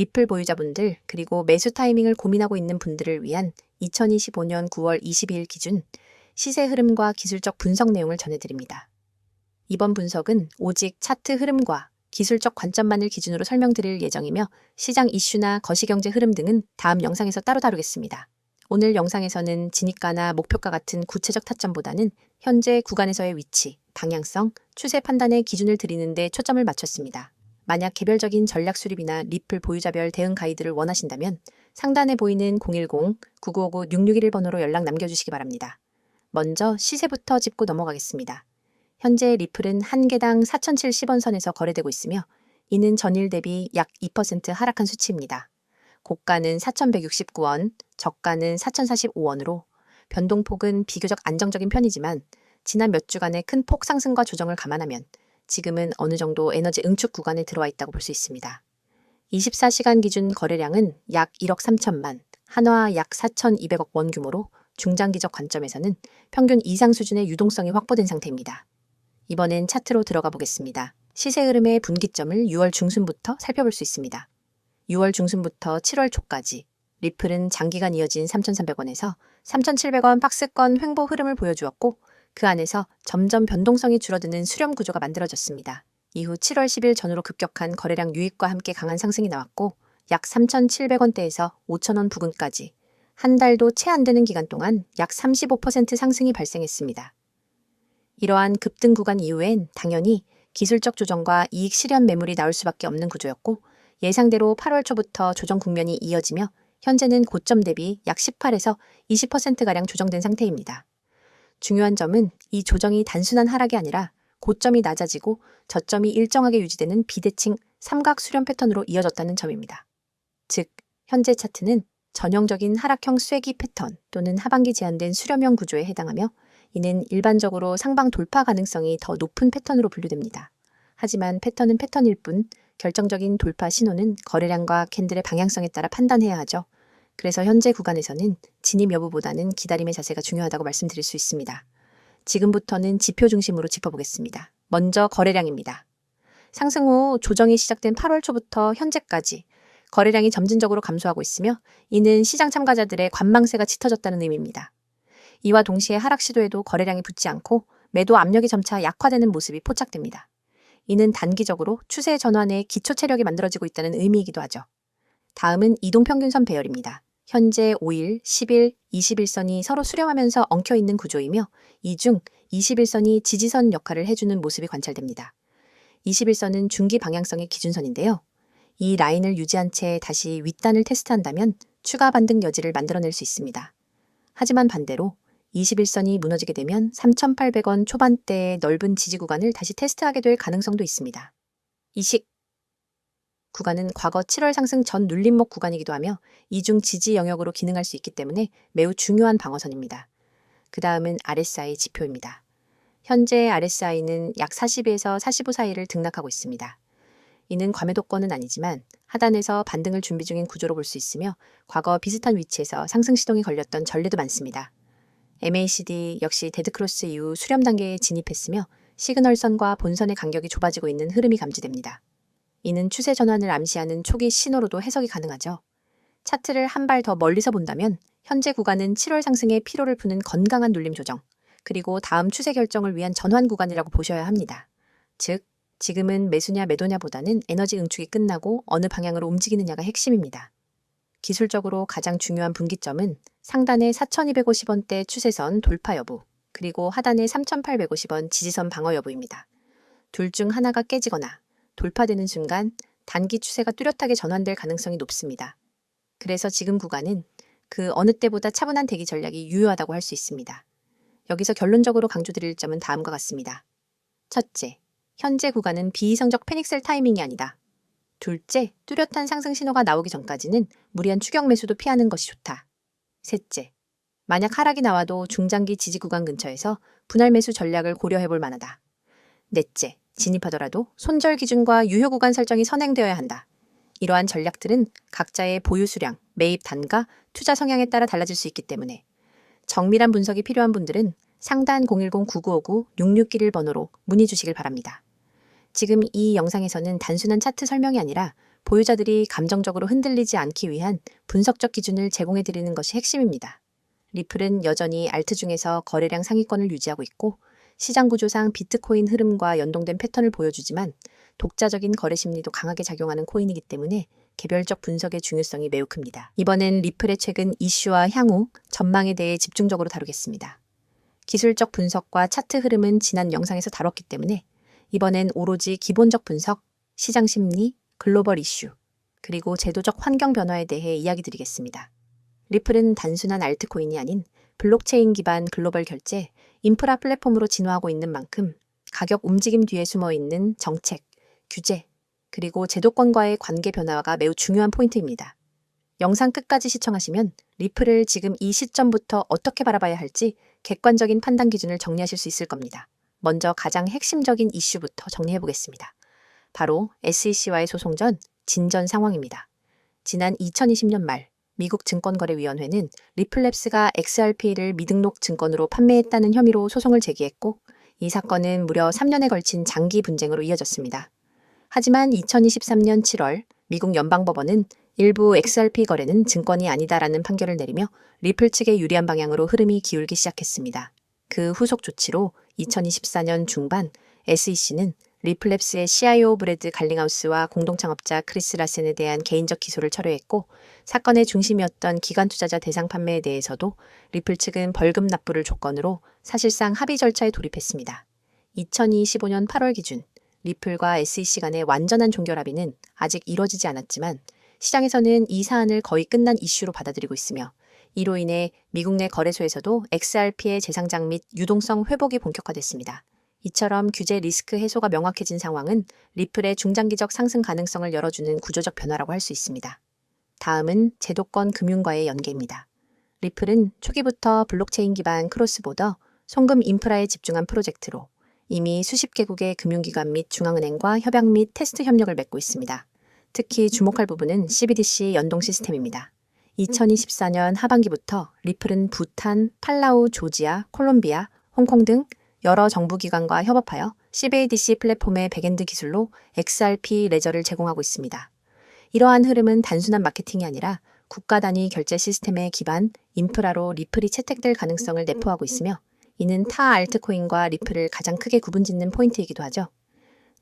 리플 보유자분들 그리고 매수 타이밍을 고민하고 있는 분들을 위한 2025년 9월 22일 기준 시세 흐름과 기술적 분석 내용을 전해드립니다. 이번 분석은 오직 차트 흐름과 기술적 관점만을 기준으로 설명드릴 예정이며 시장 이슈나 거시경제 흐름 등은 다음 영상에서 따로 다루겠습니다. 오늘 영상에서는 진입가나 목표가 같은 구체적 타점보다는 현재 구간에서의 위치, 방향성, 추세 판단의 기준을 드리는 데 초점을 맞췄습니다. 만약 개별적인 전략 수립이나 리플 보유자별 대응 가이드를 원하신다면 상단에 보이는 010-9959-6611번으로 연락 남겨주시기 바랍니다. 먼저 시세부터 짚고 넘어가겠습니다. 현재 리플은 한 개당 4,070원 선에서 거래되고 있으며 이는 전일 대비 약 2% 하락한 수치입니다. 고가는 4,169원, 저가는 4,045원으로 변동폭은 비교적 안정적인 편이지만 지난 몇 주간의 큰 폭 상승과 조정을 감안하면 지금은 어느 정도 에너지 응축 구간에 들어와 있다고 볼 수 있습니다. 24시간 기준 거래량은 약 1억 3천만, 한화 약 4,200억 원 규모로 중장기적 관점에서는 평균 이상 수준의 유동성이 확보된 상태입니다. 이번엔 차트로 들어가 보겠습니다. 시세 흐름의 분기점을 6월 중순부터 살펴볼 수 있습니다. 6월 중순부터 7월 초까지 리플은 장기간 이어진 3,300원에서 3,700원 박스권 횡보 흐름을 보여주었고 그 안에서 점점 변동성이 줄어드는 수렴 구조가 만들어졌습니다. 이후 7월 10일 전후로 급격한 거래량 유입과 함께 강한 상승이 나왔고 약 3,700원대에서 5,000원 부근까지 한 달도 채 안 되는 기간 동안 약 35% 상승이 발생했습니다. 이러한 급등 구간 이후엔 당연히 기술적 조정과 이익 실현 매물이 나올 수밖에 없는 구조였고 예상대로 8월 초부터 조정 국면이 이어지며 현재는 고점 대비 약 18에서 20%가량 조정된 상태입니다. 중요한 점은 이 조정이 단순한 하락이 아니라 고점이 낮아지고 저점이 일정하게 유지되는 비대칭 삼각 수렴 패턴으로 이어졌다는 점입니다. 즉, 현재 차트는 전형적인 하락형 쐐기 패턴 또는 하반기 제한된 수렴형 구조에 해당하며 이는 일반적으로 상방 돌파 가능성이 더 높은 패턴으로 분류됩니다. 하지만 패턴은 패턴일 뿐 결정적인 돌파 신호는 거래량과 캔들의 방향성에 따라 판단해야 하죠. 그래서 현재 구간에서는 진입 여부보다는 기다림의 자세가 중요하다고 말씀드릴 수 있습니다. 지금부터는 지표 중심으로 짚어보겠습니다. 먼저 거래량입니다. 상승 후 조정이 시작된 8월 초부터 현재까지 거래량이 점진적으로 감소하고 있으며 이는 시장 참가자들의 관망세가 짙어졌다는 의미입니다. 이와 동시에 하락 시도에도 거래량이 붙지 않고 매도 압력이 점차 약화되는 모습이 포착됩니다. 이는 단기적으로 추세 전환에 기초 체력이 만들어지고 있다는 의미이기도 하죠. 다음은 이동평균선 배열입니다. 현재 5일, 10일, 21선이 서로 수렴하면서 엉켜있는 구조이며 이 중 21선이 지지선 역할을 해주는 모습이 관찰됩니다. 21선은 중기 방향성의 기준선인데요. 이 라인을 유지한 채 다시 윗단을 테스트한다면 추가 반등 여지를 만들어낼 수 있습니다. 하지만 반대로 21선이 무너지게 되면 3,800원 초반대의 넓은 지지 구간을 다시 테스트하게 될 가능성도 있습니다. 이식 구간은 과거 7월 상승 전 눌림목 구간이기도 하며 이중 지지 영역으로 기능할 수 있기 때문에 매우 중요한 방어선입니다. 그 다음은 RSI 지표입니다. 현재 RSI는 약 40에서 45 사이를 등락하고 있습니다. 이는 과매도권은 아니지만 하단에서 반등을 준비 중인 구조로 볼 수 있으며 과거 비슷한 위치에서 상승 시동이 걸렸던 전례도 많습니다. MACD 역시 데드크로스 이후 수렴 단계에 진입했으며 시그널선과 본선의 간격이 좁아지고 있는 흐름이 감지됩니다. 이는 추세 전환을 암시하는 초기 신호로도 해석이 가능하죠. 차트를 한 발 더 멀리서 본다면 현재 구간은 7월 상승의 피로를 푸는 건강한 눌림 조정, 그리고 다음 추세 결정을 위한 전환 구간이라고 보셔야 합니다. 즉, 지금은 매수냐 매도냐보다는 에너지 응축이 끝나고 어느 방향으로 움직이느냐가 핵심입니다. 기술적으로 가장 중요한 분기점은 상단의 4,250원대 추세선 돌파 여부, 그리고 하단의 3,850원 지지선 방어 여부입니다. 둘 중 하나가 깨지거나 돌파되는 순간 단기 추세가 뚜렷하게 전환될 가능성이 높습니다. 그래서 지금 구간은 그 어느 때보다 차분한 대기 전략이 유효하다고 할 수 있습니다. 여기서 결론적으로 강조드릴 점은 다음과 같습니다. 첫째, 현재 구간은 비이성적 패닉셀 타이밍이 아니다. 둘째, 뚜렷한 상승 신호가 나오기 전까지는 무리한 추격 매수도 피하는 것이 좋다. 셋째, 만약 하락이 나와도 중장기 지지 구간 근처에서 분할 매수 전략을 고려해 볼 만하다. 넷째, 진입하더라도 손절 기준과 유효 구간 설정이 선행되어야 한다. 이러한 전략들은 각자의 보유 수량, 매입 단가, 투자 성향에 따라 달라질 수 있기 때문에 정밀한 분석이 필요한 분들은 상단 010-9959-6611번으로 문의 주시길 바랍니다. 지금 이 영상에서는 단순한 차트 설명이 아니라 보유자들이 감정적으로 흔들리지 않기 위한 분석적 기준을 제공해드리는 것이 핵심입니다. 리플은 여전히 알트 중에서 거래량 상위권을 유지하고 있고 시장 구조상 비트코인 흐름과 연동된 패턴을 보여주지만 독자적인 거래 심리도 강하게 작용하는 코인이기 때문에 개별적 분석의 중요성이 매우 큽니다. 이번엔 리플의 최근 이슈와 향후 전망에 대해 집중적으로 다루겠습니다. 기술적 분석과 차트 흐름은 지난 영상에서 다뤘기 때문에 이번엔 오로지 기본적 분석, 시장 심리, 글로벌 이슈, 그리고 제도적 환경 변화에 대해 이야기 드리겠습니다. 리플은 단순한 알트코인이 아닌 블록체인 기반 글로벌 결제, 인프라 플랫폼으로 진화하고 있는 만큼 가격 움직임 뒤에 숨어 있는 정책, 규제, 그리고 제도권과의 관계 변화가 매우 중요한 포인트입니다. 영상 끝까지 시청하시면 리플을 지금 이 시점부터 어떻게 바라봐야 할지 객관적인 판단 기준을 정리하실 수 있을 겁니다. 먼저 가장 핵심적인 이슈부터 정리해 보겠습니다. 바로 SEC와의 소송 전 진전 상황입니다. 지난 2020년 말 미국 증권거래위원회는 리플랩스가 XRP를 미등록 증권으로 판매했다는 혐의로 소송을 제기했고 이 사건은 무려 3년에 걸친 장기 분쟁으로 이어졌습니다. 하지만 2023년 7월 미국 연방법원은 일부 XRP 거래는 증권이 아니다라는 판결을 내리며 리플 측에 유리한 방향으로 흐름이 기울기 시작했습니다. 그 후속 조치로 2024년 중반 SEC는 리플랩스의 CIO 브래드 갈링하우스와 공동창업자 크리스 라센에 대한 개인적 기소를 철회했고 사건의 중심이었던 기관 투자자 대상 판매에 대해서도 리플 측은 벌금 납부를 조건으로 사실상 합의 절차에 돌입했습니다. 2025년 8월 기준 리플과 SEC 간의 완전한 종결 합의는 아직 이뤄지지 않았지만 시장에서는 이 사안을 거의 끝난 이슈로 받아들이고 있으며 이로 인해 미국 내 거래소에서도 XRP의 재상장 및 유동성 회복이 본격화됐습니다. 이처럼 규제 리스크 해소가 명확해진 상황은 리플의 중장기적 상승 가능성을 열어주는 구조적 변화라고 할 수 있습니다. 다음은 제도권 금융과의 연계입니다. 리플은 초기부터 블록체인 기반 크로스보더 송금 인프라에 집중한 프로젝트로 이미 수십 개국의 금융기관 및 중앙은행과 협약 및 테스트 협력을 맺고 있습니다. 특히 주목할 부분은 CBDC 연동 시스템입니다. 2024년 하반기부터 리플은 부탄, 팔라우, 조지아, 콜롬비아, 홍콩 등 여러 정부기관과 협업하여 CBDC 플랫폼의 백엔드 기술로 XRP 레저를 제공하고 있습니다. 이러한 흐름은 단순한 마케팅이 아니라 국가 단위 결제 시스템의 기반, 인프라로 리플이 채택될 가능성을 내포하고 있으며 이는 타 알트코인과 리플을 가장 크게 구분짓는 포인트이기도 하죠.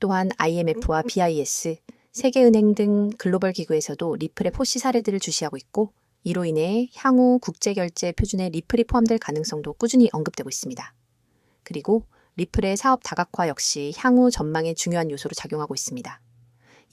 또한 IMF와 BIS, 세계은행 등 글로벌 기구에서도 리플의 포시 사례들을 주시하고 있고 이로 인해 향후 국제결제 표준에 리플이 포함될 가능성도 꾸준히 언급되고 있습니다. 그리고 리플의 사업 다각화 역시 향후 전망의 중요한 요소로 작용하고 있습니다.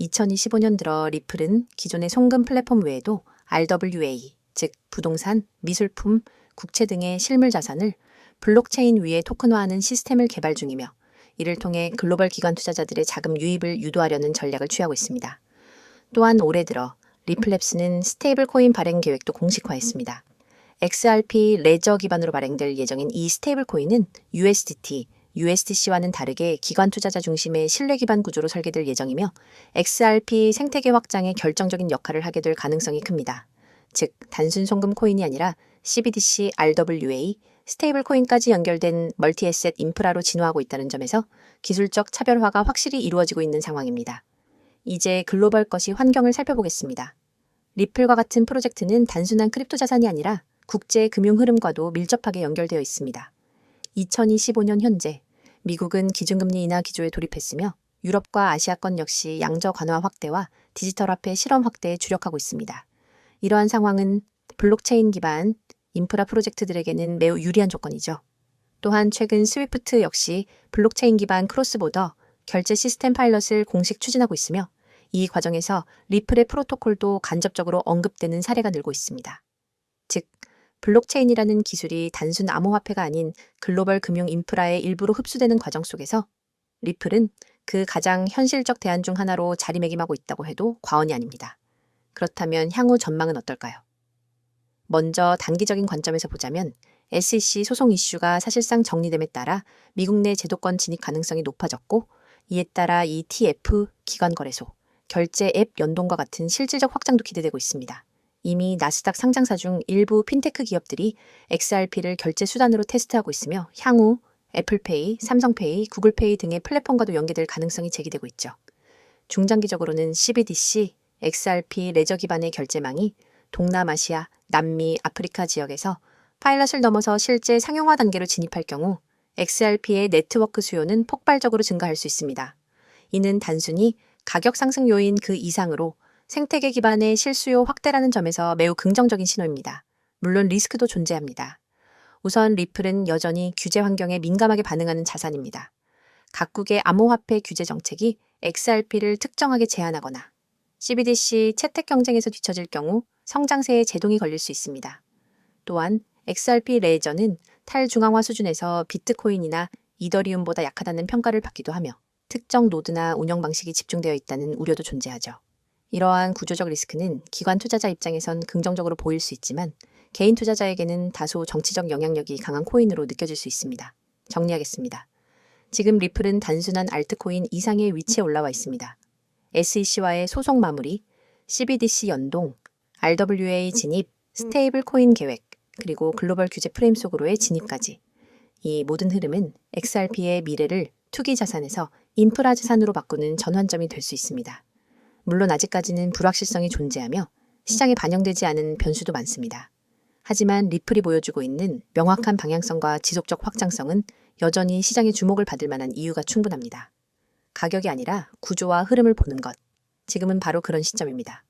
2025년 들어 리플은 기존의 송금 플랫폼 외에도 RWA, 즉 부동산, 미술품, 국채 등의 실물 자산을 블록체인 위에 토큰화하는 시스템을 개발 중이며 이를 통해 글로벌 기관 투자자들의 자금 유입을 유도하려는 전략을 취하고 있습니다. 또한 올해 들어 리플랩스는 스테이블 코인 발행 계획도 공식화했습니다. XRP 레저 기반으로 발행될 예정인 이 스테이블 코인은 USDT, USDC와는 다르게 기관 투자자 중심의 신뢰 기반 구조로 설계될 예정이며 XRP 생태계 확장에 결정적인 역할을 하게 될 가능성이 큽니다. 즉, 단순 송금 코인이 아니라 CBDC, RWA, 스테이블 코인까지 연결된 멀티에셋 인프라로 진화하고 있다는 점에서 기술적 차별화가 확실히 이루어지고 있는 상황입니다. 이제 글로벌 것이 환경을 살펴보겠습니다. 리플과 같은 프로젝트는 단순한 크립토 자산이 아니라 국제 금융 흐름과도 밀접하게 연결되어 있습니다. 2025년 현재 미국은 기준금리 인하 기조에 돌입했으며 유럽과 아시아권 역시 양적 완화 확대와 디지털 화폐 실험 확대에 주력하고 있습니다. 이러한 상황은 블록체인 기반 인프라 프로젝트들에게는 매우 유리한 조건이죠. 또한 최근 스위프트 역시 블록체인 기반 크로스보더 결제 시스템 파일럿을 공식 추진하고 있으며 이 과정에서 리플의 프로토콜도 간접적으로 언급되는 사례가 늘고 있습니다. 즉, 블록체인이라는 기술이 단순 암호화폐가 아닌 글로벌 금융 인프라의 일부로 흡수되는 과정 속에서 리플은 그 가장 현실적 대안 중 하나로 자리매김하고 있다고 해도 과언이 아닙니다. 그렇다면 향후 전망은 어떨까요? 먼저 단기적인 관점에서 보자면 SEC 소송 이슈가 사실상 정리됨에 따라 미국 내 제도권 진입 가능성이 높아졌고 이에 따라 ETF, 기관거래소, 결제 앱 연동과 같은 실질적 확장도 기대되고 있습니다. 이미 나스닥 상장사 중 일부 핀테크 기업들이 XRP를 결제 수단으로 테스트하고 있으며 향후 애플페이, 삼성페이, 구글페이 등의 플랫폼과도 연계될 가능성이 제기되고 있죠. 중장기적으로는 CBDC, XRP 레저 기반의 결제망이 동남아시아, 남미, 아프리카 지역에서 파일럿을 넘어서 실제 상용화 단계로 진입할 경우 XRP의 네트워크 수요는 폭발적으로 증가할 수 있습니다. 이는 단순히 가격 상승 요인 그 이상으로 생태계 기반의 실수요 확대라는 점에서 매우 긍정적인 신호입니다. 물론 리스크도 존재합니다. 우선 리플은 여전히 규제 환경에 민감하게 반응하는 자산입니다. 각국의 암호화폐 규제 정책이 XRP를 특정하게 제한하거나 CBDC 채택 경쟁에서 뒤처질 경우 성장세에 제동이 걸릴 수 있습니다. 또한 XRP 레저는 탈중앙화 수준에서 비트코인이나 이더리움보다 약하다는 평가를 받기도 하며 특정 노드나 운영 방식이 집중되어 있다는 우려도 존재하죠. 이러한 구조적 리스크는 기관 투자자 입장에선 긍정적으로 보일 수 있지만 개인 투자자에게는 다소 정치적 영향력이 강한 코인으로 느껴질 수 있습니다. 정리하겠습니다. 지금 리플은 단순한 알트코인 이상의 위치에 올라와 있습니다. SEC와의 소송 마무리, CBDC 연동, RWA 진입, 스테이블 코인 계획, 그리고 글로벌 규제 프레임 속으로의 진입까지. 이 모든 흐름은 XRP의 미래를 투기 자산에서 인프라 자산으로 바꾸는 전환점이 될 수 있습니다. 물론 아직까지는 불확실성이 존재하며 시장에 반영되지 않은 변수도 많습니다. 하지만 리플이 보여주고 있는 명확한 방향성과 지속적 확장성은 여전히 시장의 주목을 받을 만한 이유가 충분합니다. 가격이 아니라 구조와 흐름을 보는 것. 지금은 바로 그런 시점입니다.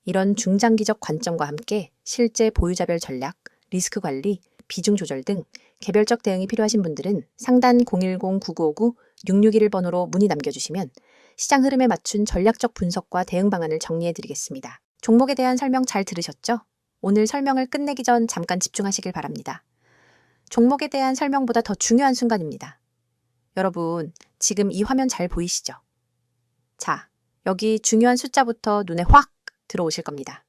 이런 중장기적 관점과 함께 실제 보유자별 전략, 리스크 관리, 비중 조절 등 개별적 대응이 필요하신 분들은 상단 010-9959-6621 번호로 문의 남겨주시면 시장 흐름에 맞춘 전략적 분석과 대응 방안을 정리해드리겠습니다. 종목에 대한 설명 잘 들으셨죠? 오늘 설명을 끝내기 전 잠깐 집중하시길 바랍니다. 종목에 대한 설명보다 더 중요한 순간입니다. 여러분, 지금 이 화면 잘 보이시죠? 자, 여기 중요한 숫자부터 눈에 확 들어오실 겁니다.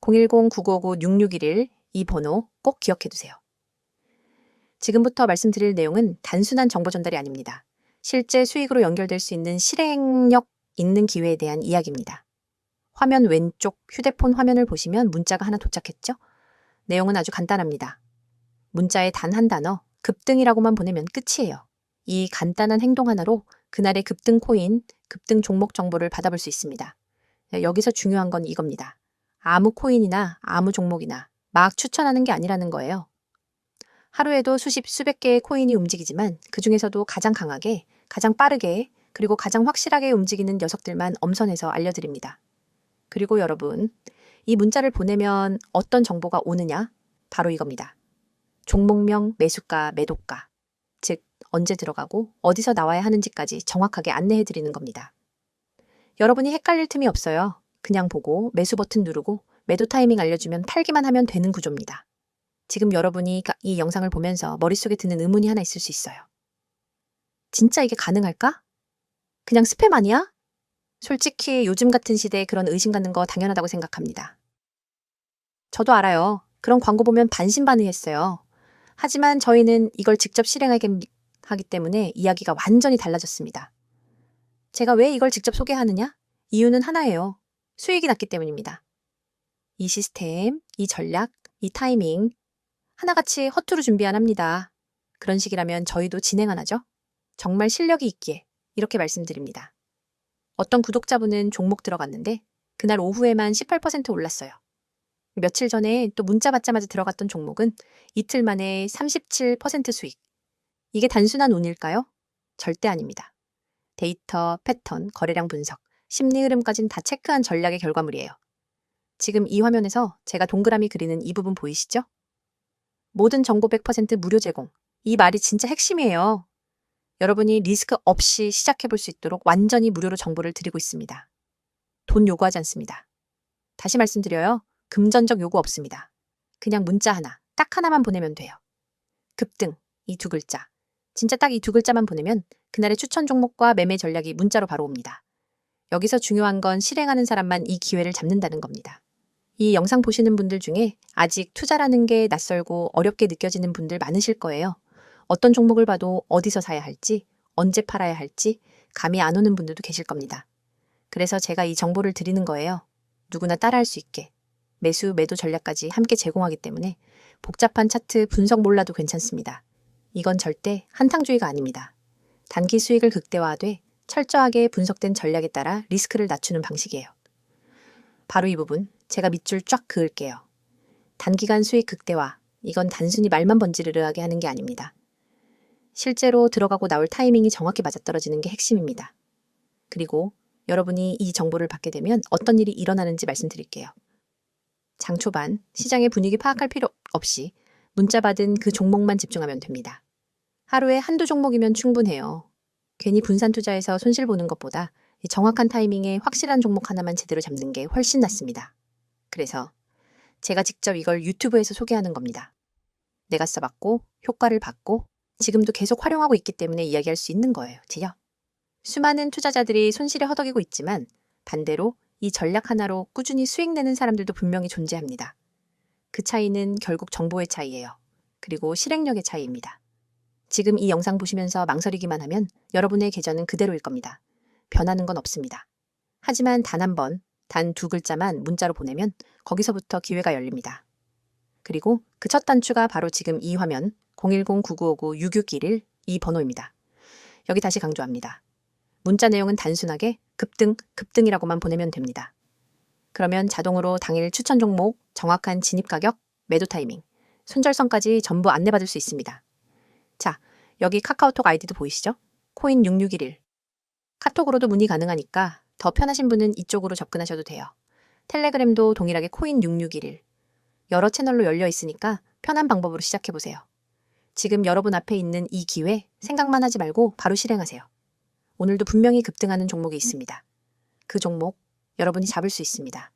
010-9959-6621 이 번호 꼭 기억해 두세요. 지금부터 말씀드릴 내용은 단순한 정보 전달이 아닙니다. 실제 수익으로 연결될 수 있는 실행력 있는 기회에 대한 이야기입니다. 화면 왼쪽 휴대폰 화면을 보시면 문자가 하나 도착했죠? 내용은 아주 간단합니다. 문자에 단 한 단어, 급등이라고만 보내면 끝이에요. 이 간단한 행동 하나로 그날의 급등 코인, 급등 종목 정보를 받아볼 수 있습니다. 여기서 중요한 건 이겁니다. 아무 코인이나 아무 종목이나 막 추천하는 게 아니라는 거예요. 하루에도 수백 개의 코인이 움직이지만 그 중에서도 가장 강하게, 가장 빠르게, 그리고 가장 확실하게 움직이는 녀석들만 엄선해서 알려드립니다. 그리고 여러분, 이 문자를 보내면 어떤 정보가 오느냐? 바로 이겁니다. 종목명, 매수가, 매도가, 즉 언제 들어가고 어디서 나와야 하는지까지 정확하게 안내해드리는 겁니다. 여러분이 헷갈릴 틈이 없어요. 그냥 보고 매수 버튼 누르고 매도 타이밍 알려주면 팔기만 하면 되는 구조입니다. 지금 여러분이 이 영상을 보면서 머릿속에 드는 의문이 하나 있을 수 있어요. 진짜 이게 가능할까? 그냥 스팸 아니야? 솔직히 요즘 같은 시대에 그런 의심 갖는 거 당연하다고 생각합니다. 저도 알아요. 그런 광고 보면 반신반의했어요. 하지만 저희는 이걸 직접 실행하기 때문에 이야기가 완전히 달라졌습니다. 제가 왜 이걸 직접 소개하느냐? 이유는 하나예요. 수익이 났기 때문입니다. 이 시스템, 이 전략, 이 타이밍 하나같이 허투루 준비 안 합니다. 그런 식이라면 저희도 진행 안 하죠? 정말 실력이 있기에 이렇게 말씀드립니다. 어떤 구독자분은 종목 들어갔는데 그날 오후에만 18% 올랐어요. 며칠 전에 또 문자 받자마자 들어갔던 종목은 이틀 만에 37% 수익. 이게 단순한 운일까요? 절대 아닙니다. 데이터, 패턴, 거래량 분석, 심리 흐름까지는 다 체크한 전략의 결과물이에요. 지금 이 화면에서 제가 동그라미 그리는 이 부분 보이시죠? 모든 정보 100% 무료 제공. 이 말이 진짜 핵심이에요. 여러분이 리스크 없이 시작해볼 수 있도록 완전히 무료로 정보를 드리고 있습니다. 돈 요구하지 않습니다. 다시 말씀드려요. 금전적 요구 없습니다. 그냥 문자 하나, 딱 하나만 보내면 돼요. 급등, 이 두 글자. 진짜 딱 이 두 글자만 보내면 그날의 추천 종목과 매매 전략이 문자로 바로 옵니다. 여기서 중요한 건 실행하는 사람만 이 기회를 잡는다는 겁니다. 이 영상 보시는 분들 중에 아직 투자라는 게 낯설고 어렵게 느껴지는 분들 많으실 거예요. 어떤 종목을 봐도 어디서 사야 할지, 언제 팔아야 할지 감이 안 오는 분들도 계실 겁니다. 그래서 제가 이 정보를 드리는 거예요. 누구나 따라할 수 있게. 매수, 매도 전략까지 함께 제공하기 때문에 복잡한 차트 분석 몰라도 괜찮습니다. 이건 절대 한탕주의가 아닙니다. 단기 수익을 극대화하되 철저하게 분석된 전략에 따라 리스크를 낮추는 방식이에요. 바로 이 부분 제가 밑줄 쫙 그을게요. 단기간 수익 극대화, 이건 단순히 말만 번지르르하게 하는 게 아닙니다. 실제로 들어가고 나올 타이밍이 정확히 맞아떨어지는 게 핵심입니다. 그리고 여러분이 이 정보를 받게 되면 어떤 일이 일어나는지 말씀드릴게요. 장 초반 시장의 분위기 파악할 필요 없이 문자 받은 그 종목만 집중하면 됩니다. 하루에 한두 종목이면 충분해요. 괜히 분산 투자해서 손실 보는 것보다 정확한 타이밍에 확실한 종목 하나만 제대로 잡는 게 훨씬 낫습니다. 그래서 제가 직접 이걸 유튜브에서 소개하는 겁니다. 내가 써봤고 효과를 봤고 지금도 계속 활용하고 있기 때문에 이야기할 수 있는 거예요. 지요? 수많은 투자자들이 손실에 허덕이고 있지만 반대로 이 전략 하나로 꾸준히 수익 내는 사람들도 분명히 존재합니다. 그 차이는 결국 정보의 차이예요. 그리고 실행력의 차이입니다. 지금 이 영상 보시면서 망설이기만 하면 여러분의 계좌는 그대로일 겁니다. 변하는 건 없습니다. 하지만 단 한 번, 단 두 글자만 문자로 보내면 거기서부터 기회가 열립니다. 그리고 그 첫 단추가 바로 지금 이 화면 010-9959-6611 이 번호입니다. 여기 다시 강조합니다. 문자 내용은 단순하게 급등이라고만 보내면 됩니다. 그러면 자동으로 당일 추천 종목, 정확한 진입 가격, 매도 타이밍, 손절선까지 전부 안내받을 수 있습니다. 자, 여기 카카오톡 아이디도 보이시죠? 코인6611. 카톡으로도 문의 가능하니까 더 편하신 분은 이쪽으로 접근하셔도 돼요. 텔레그램도 동일하게 코인6611. 여러 채널로 열려 있으니까 편한 방법으로 시작해보세요. 지금 여러분 앞에 있는 이 기회 생각만 하지 말고 바로 실행하세요. 오늘도 분명히 급등하는 종목이 있습니다. 그 종목 여러분이 잡을 수 있습니다.